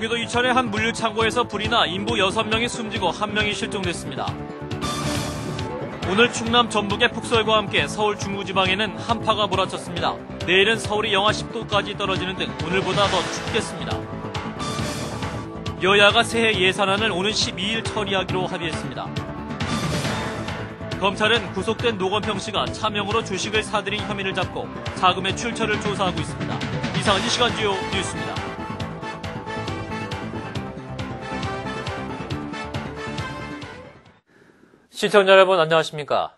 경기도 이천의 한 물류창고에서 불이 나 인부 6명이 숨지고 1명이 실종됐습니다. 오늘 충남 전북의 폭설과 함께 서울 중부지방에는 한파가 몰아쳤습니다. 내일은 서울이 영하 10도까지 떨어지는 등 오늘보다 더 춥겠습니다. 여야가 새해 예산안을 오는 12일 처리하기로 합의했습니다. 검찰은 구속된 노건평 씨가 차명으로 주식을 사들인 혐의를 잡고 자금의 출처를 조사하고 있습니다. 이상은 이 시간 주요 뉴스입니다. 시청자 여러분 안녕하십니까?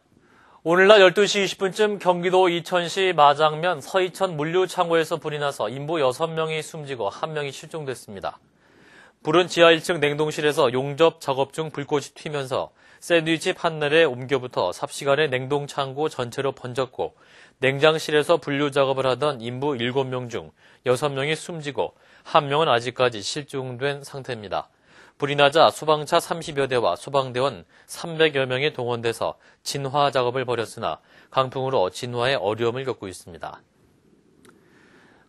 오늘날 12시 20분쯤 경기도 이천시 마장면 서이천 물류창고에서 불이 나서 인부 6명이 숨지고 1명이 실종됐습니다. 불은 지하 1층 냉동실에서 용접 작업 중 불꽃이 튀면서 샌드위치 판넬에 옮겨붙어 삽시간에 냉동창고 전체로 번졌고 냉장실에서 분류 작업을 하던 인부 7명 중 6명이 숨지고 1명은 아직까지 실종된 상태입니다. 불이 나자 소방차 30여 대와 소방대원 300여 명이 동원돼서 진화 작업을 벌였으나 강풍으로 진화에 어려움을 겪고 있습니다.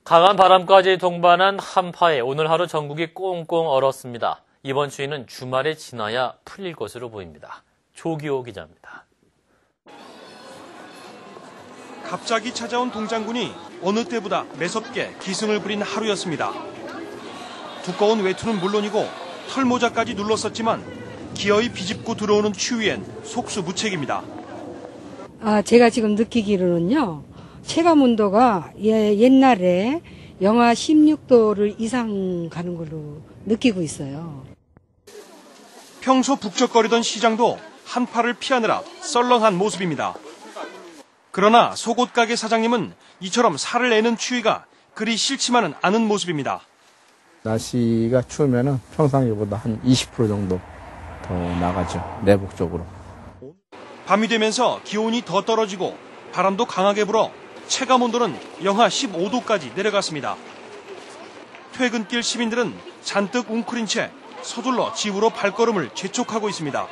강한 바람까지 동반한 한파에 오늘 하루 전국이 꽁꽁 얼었습니다. 이번 추위는 주말에 지나야 풀릴 것으로 보입니다. 조기호 기자입니다. 갑자기 찾아온 동장군이 어느 때보다 매섭게 기승을 부린 하루였습니다. 두꺼운 외투는 물론이고 털모자까지 눌렀었지만 기어이 비집고 들어오는 추위엔 속수무책입니다. 제가 지금 느끼기로는요. 체감온도가 옛날에 영하 16도를 이상 가는 걸로 느끼고 있어요. 평소 북적거리던 시장도 한파를 피하느라 썰렁한 모습입니다. 그러나 속옷 가게 사장님은 이처럼 살을 내는 추위가 그리 싫지만은 않은 모습입니다. 날씨가 추우면은 평상시보다 한 20% 정도 더 나가죠. 내복 쪽으로. 밤이 되면서 기온이 더 떨어지고 바람도 강하게 불어 체감 온도는 영하 15도까지 내려갔습니다. 퇴근길 시민들은 잔뜩 웅크린 채 서둘러 집으로 발걸음을 재촉하고 있습니다.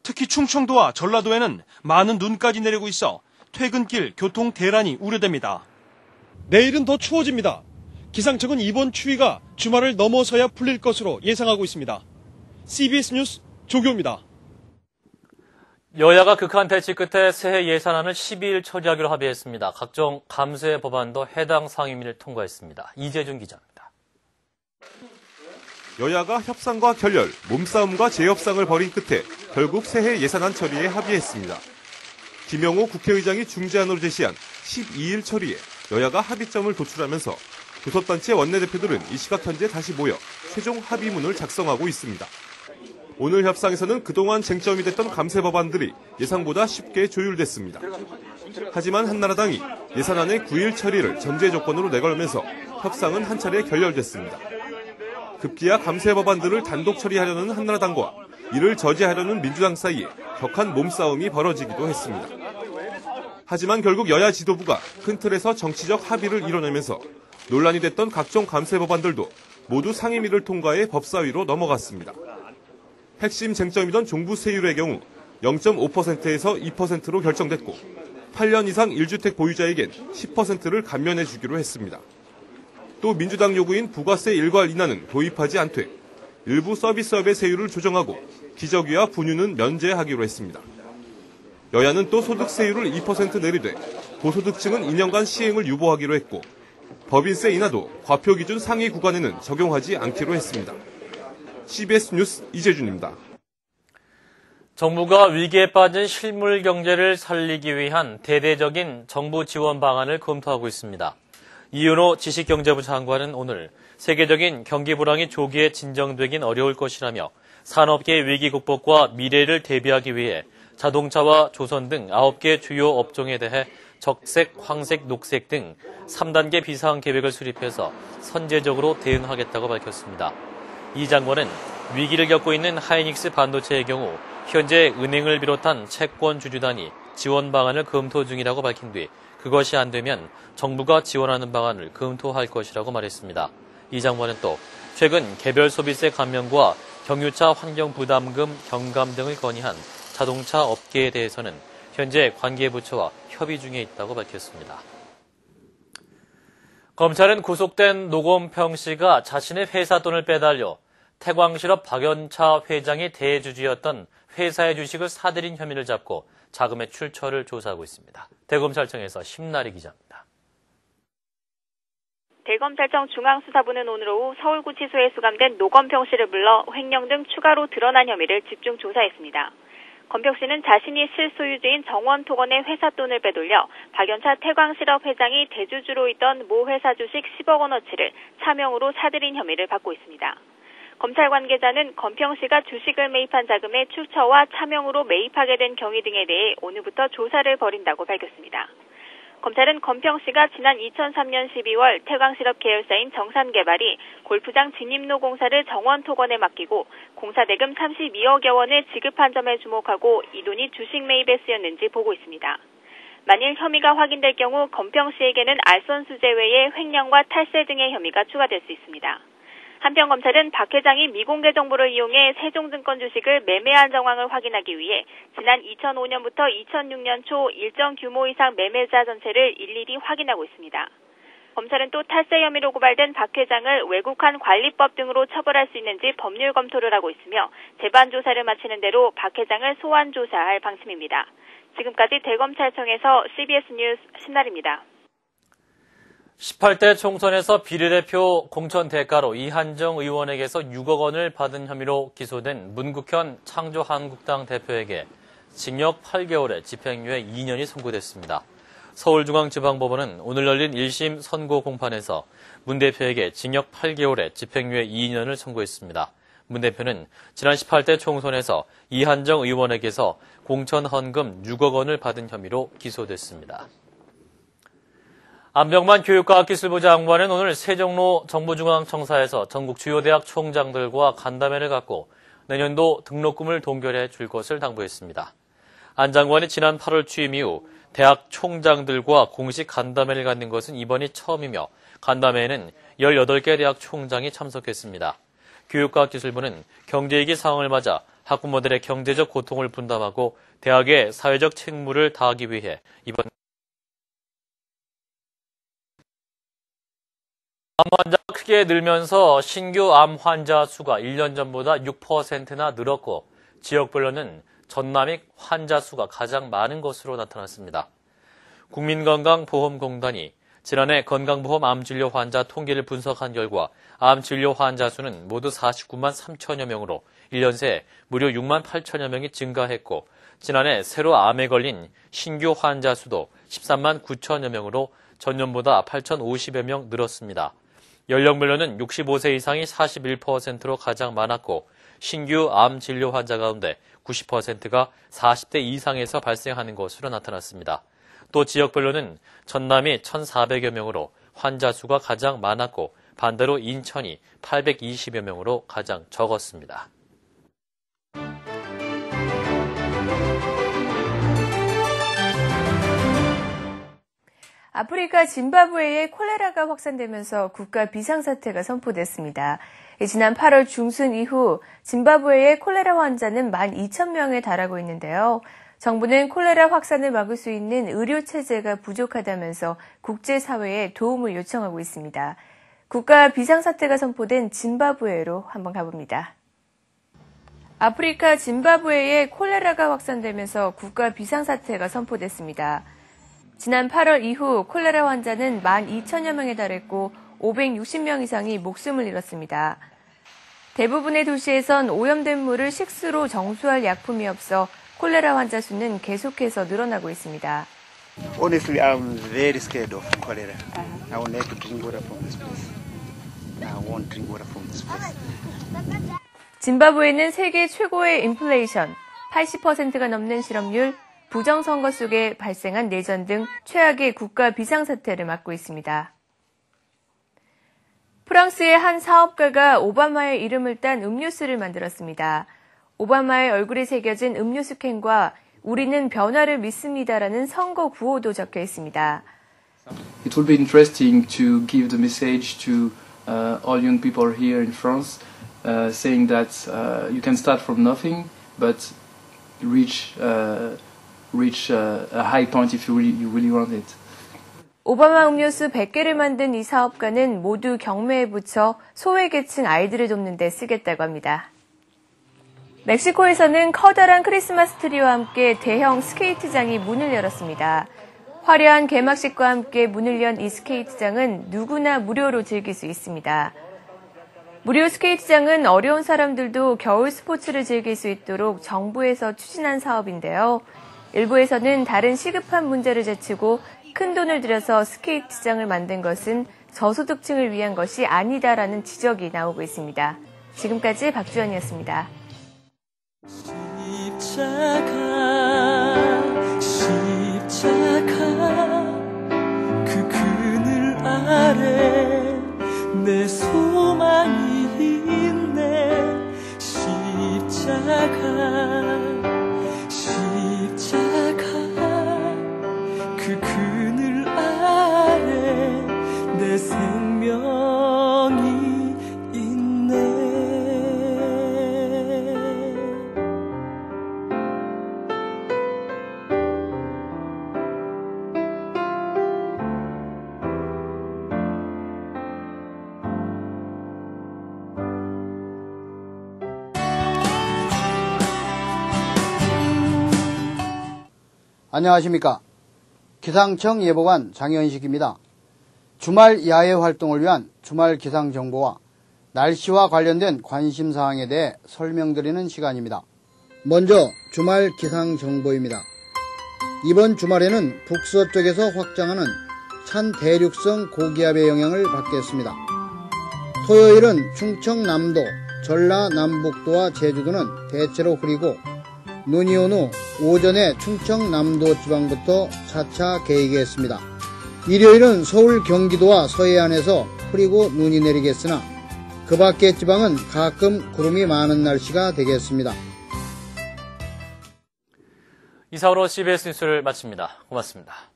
특히 충청도와 전라도에는 많은 눈까지 내리고 있어 퇴근길 교통 대란이 우려됩니다. 내일은 더 추워집니다. 기상청은 이번 추위가 주말을 넘어서야 풀릴 것으로 예상하고 있습니다. CBS 뉴스 조교입니다. 여야가 극한 대치 끝에 새해 예산안을 12일 처리하기로 합의했습니다. 각종 감세 법안도 해당 상임위를 통과했습니다. 이재준 기자입니다. 여야가 협상과 결렬, 몸싸움과 재협상을 벌인 끝에 결국 새해 예산안 처리에 합의했습니다. 김영호 국회의장이 중재안으로 제시한 12일 처리에 여야가 합의점을 도출하면서 교섭단체 원내대표들은 이 시각 현재 다시 모여 최종 합의문을 작성하고 있습니다. 오늘 협상에서는 그동안 쟁점이 됐던 감세 법안들이 예상보다 쉽게 조율됐습니다. 하지만 한나라당이 예산안의 9일 처리를 전제 조건으로 내걸면서 협상은 한 차례 결렬됐습니다. 급기야 감세 법안들을 단독 처리하려는 한나라당과 이를 저지하려는 민주당 사이에 격한 몸싸움이 벌어지기도 했습니다. 하지만 결국 여야 지도부가 큰 틀에서 정치적 합의를 이뤄내면서 논란이 됐던 각종 감세 법안들도 모두 상임위를 통과해 법사위로 넘어갔습니다. 핵심 쟁점이던 종부세율의 경우 0.5%에서 2%로 결정됐고 8년 이상 1주택 보유자에겐 10%를 감면해 주기로 했습니다. 또 민주당 요구인 부가세 일괄 인하는 도입하지 않되 일부 서비스업의 세율을 조정하고 기저귀와 분유는 면제하기로 했습니다. 여야는 또 소득세율을 2% 내리되 고소득층은 2년간 시행을 유보하기로 했고 법인세 인하도 과표 기준 상위 구간에는 적용하지 않기로 했습니다. CBS 뉴스 이재준입니다. 정부가 위기에 빠진 실물 경제를 살리기 위한 대대적인 정부 지원 방안을 검토하고 있습니다. 이윤호 지식경제부 장관은 오늘 세계적인 경기 불황이 조기에 진정되긴 어려울 것이라며 산업계의 위기 극복과 미래를 대비하기 위해 자동차와 조선 등 9개 주요 업종에 대해 적색, 황색, 녹색 등 3단계 비상 계획을 수립해서 선제적으로 대응하겠다고 밝혔습니다. 이 장관은 위기를 겪고 있는 하이닉스 반도체의 경우 현재 은행을 비롯한 채권 주주단이 지원 방안을 검토 중이라고 밝힌 뒤 그것이 안 되면 정부가 지원하는 방안을 검토할 것이라고 말했습니다. 이 장관은 또 최근 개별 소비세 감면과 경유차 환경 부담금 경감 등을 건의한 자동차 업계에 대해서는 현재 관계부처와 협의 중에 있다고 밝혔습니다. 검찰은 구속된 노건평 씨가 자신의 회사 돈을 빼달려 태광실업 박연차 회장이 대주주였던 회사의 주식을 사들인 혐의를 잡고 자금의 출처를 조사하고 있습니다. 대검찰청에서 심나리 기자입니다. 대검찰청 중앙수사부는 오늘 오후 서울구치소에 수감된 노건평 씨를 불러 횡령 등 추가로 드러난 혐의를 집중 조사했습니다. 건평 씨는 자신이 실소유주인 정원토건의 회사 돈을 빼돌려 박연차 태광실업 회장이 대주주로 있던 모 회사 주식 10억 원어치를 차명으로 사들인 혐의를 받고 있습니다. 검찰 관계자는 건평 씨가 주식을 매입한 자금의 출처와 차명으로 매입하게 된 경위 등에 대해 오늘부터 조사를 벌인다고 밝혔습니다. 검찰은 건평 씨가 지난 2003년 12월 태광실업 계열사인 정산개발이 골프장 진입로 공사를 정원토건에 맡기고 공사 대금 32억여 원을 지급한 점에 주목하고 이 돈이 주식 매입에 쓰였는지 보고 있습니다. 만일 혐의가 확인될 경우 건평 씨에게는 알선수재 외에 횡령과 탈세 등의 혐의가 추가될 수 있습니다. 한편 검찰은 박 회장이 미공개 정보를 이용해 세종증권 주식을 매매한 정황을 확인하기 위해 지난 2005년부터 2006년 초 일정 규모 이상 매매자 전체를 일일이 확인하고 있습니다. 검찰은 또 탈세 혐의로 고발된 박 회장을 외국환 관리법 등으로 처벌할 수 있는지 법률 검토를 하고 있으며 재반 조사를 마치는 대로 박 회장을 소환 조사할 방침입니다. 지금까지 대검찰청에서 CBS 뉴스 신나리입니다. 18대 총선에서 비례대표 공천 대가로 이한정 의원에게서 6억 원을 받은 혐의로 기소된 문국현 창조한국당 대표에게 징역 8개월에 집행유예 2년이 선고됐습니다. 서울중앙지방법원은 오늘 열린 1심 선고 공판에서 문 대표에게 징역 8개월에 집행유예 2년을 선고했습니다. 문 대표는 지난 18대 총선에서 이한정 의원에게서 공천 헌금 6억 원을 받은 혐의로 기소됐습니다. 안병만 교육과학기술부 장관은 오늘 세종로 정부중앙청사에서 전국 주요 대학 총장들과 간담회를 갖고 내년도 등록금을 동결해 줄 것을 당부했습니다. 안 장관이 지난 8월 취임 이후 대학 총장들과 공식 간담회를 갖는 것은 이번이 처음이며 간담회에는 18개 대학 총장이 참석했습니다. 교육과학기술부는 경제위기 상황을 맞아 학부모들의 경제적 고통을 분담하고 대학의 사회적 책무를 다하기 위해 이번 암 환자가 크게 늘면서 신규 암 환자 수가 1년 전보다 6%나 늘었고 지역별로는 전남이 환자 수가 가장 많은 것으로 나타났습니다. 국민건강보험공단이 지난해 건강보험 암진료 환자 통계를 분석한 결과 암진료 환자 수는 모두 49만 3천여 명으로 1년 새 무려 6만 8천여 명이 증가했고 지난해 새로 암에 걸린 신규 환자 수도 13만 9천여 명으로 전년보다 8,050여 명 늘었습니다. 연령별로는 65세 이상이 41%로 가장 많았고 신규 암 진료 환자 가운데 90%가 40대 이상에서 발생하는 것으로 나타났습니다. 또 지역별로는 전남이 1,400여 명으로 환자 수가 가장 많았고 반대로 인천이 820여 명으로 가장 적었습니다. 아프리카 짐바브웨에 콜레라가 확산되면서 국가 비상사태가 선포됐습니다. 지난 8월 중순 이후 짐바브웨의 콜레라 환자는 12,000명에 달하고 있는데요. 정부는 콜레라 확산을 막을 수 있는 의료체제가 부족하다면서 국제사회에 도움을 요청하고 있습니다. 국가 비상사태가 선포된 짐바브웨로 한번 가봅니다. 아프리카 짐바브웨에 콜레라가 확산되면서 국가 비상사태가 선포됐습니다. 지난 8월 이후 콜레라 환자는 12,000여 명에 달했고 560명 이상이 목숨을 잃었습니다. 대부분의 도시에선 오염된 물을 식수로 정수할 약품이 없어 콜레라 환자 수는 계속해서 늘어나고 있습니다. Honestly, I'm very scared of cholera. I would like to drink water from this place. I won't drink water from this place. 짐바브웨는 세계 최고의 인플레이션, 80%가 넘는 실업률, 부정선거 속에 발생한 내전 등 최악의 국가 비상사태를 맞고 있습니다. 프랑스의 한 사업가가 오바마의 이름을 딴 음료수를 만들었습니다. 오바마의 얼굴이 새겨진 음료수 캔과 우리는 변화를 믿습니다라는 선거 구호도 적혀 있습니다. It will be interesting to give the message to all young people here in France, saying that you can start from nothing, but reach a high point if you really want it. 오바마 음료수 100개를 만든 이 사업가는 모두 경매에 붙여 소외계층 아이들을 돕는 데 쓰겠다고 합니다. 멕시코에서는 커다란 크리스마스 트리와 함께 대형 스케이트장이 문을 열었습니다. 화려한 개막식과 함께 문을 연 이 스케이트장은 누구나 무료로 즐길 수 있습니다. 무료 스케이트장은 어려운 사람들도 겨울 스포츠를 즐길 수 있도록 정부에서 추진한 사업인데요. 일부에서는 다른 시급한 문제를 제치고 큰 돈을 들여서 스케이트장을 만든 것은 저소득층을 위한 것이 아니다라는 지적이 나오고 있습니다. 지금까지 박주연이었습니다. 십자가 그 그늘 아래 내 소망이 있네. 십자가 그 그늘 아래 내 생명이 있네. 안녕하십니까. 기상청 예보관 장현식입니다. 주말 야외 활동을 위한 주말 기상 정보와 날씨와 관련된 관심사항에 대해 설명드리는 시간입니다. 먼저 주말 기상 정보입니다. 이번 주말에는 북서쪽에서 확장하는 찬 대륙성 고기압의 영향을 받겠습니다. 토요일은 충청 남도, 전라 남북도와 제주도는 대체로 흐리고 눈이 온 후 오전에 충청 남도 지방부터 차차 개이겠습니다. 일요일은 서울 경기도와 서해안에서 흐리고 눈이 내리겠으나 그 밖의 지방은 가끔 구름이 많은 날씨가 되겠습니다. 이상으로 CBS 뉴스를 마칩니다. 고맙습니다.